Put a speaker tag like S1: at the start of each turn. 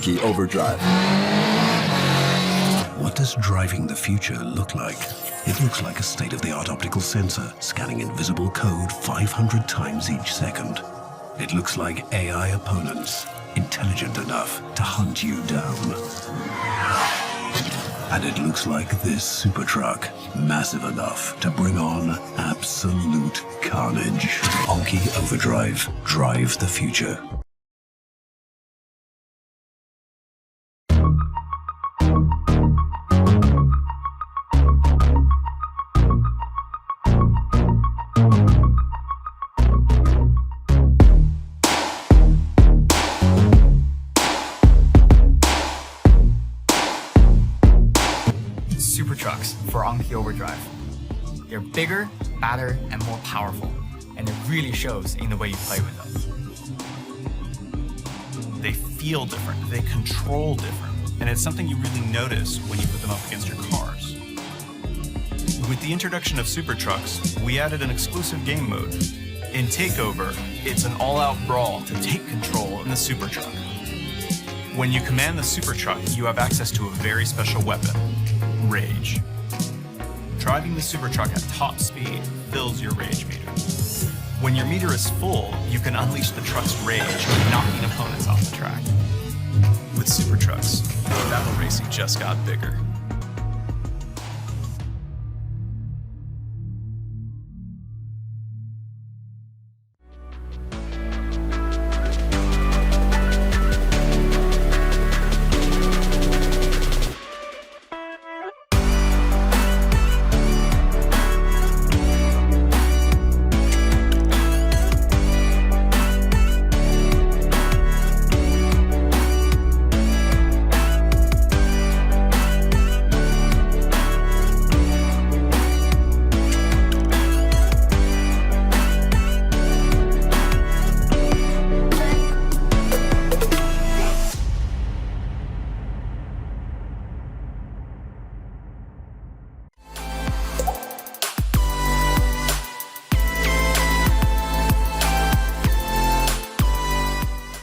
S1: Anki Overdrive.
S2: What does driving the future look like? It looks like a state-of-the-art optical sensor scanning invisible code 500 times each second. It looks like AI opponents, intelligent enough to hunt you down. And it looks like this super truck, massive enough to bring on absolute carnage. Anki Overdrive, drive the future.
S3: Supertrucks for Anki Overdrive. They're bigger, badder, and more powerful, and it really shows in the way you play with them.
S4: They feel different, they control different, and it's something you really notice when you put them up against your cars. With the introduction of Supertrucks, we added an exclusive game mode. In Takeover, it's an all-out brawl to take control in the Supertruck. When you command the Supertruck, you have access to a very special weapon, Rage. Driving the Supertruck at top speed fills your rage meter. When your meter is full, you can unleash the truck's rage, knocking opponents off the track. With Supertrucks, battle racing just got bigger.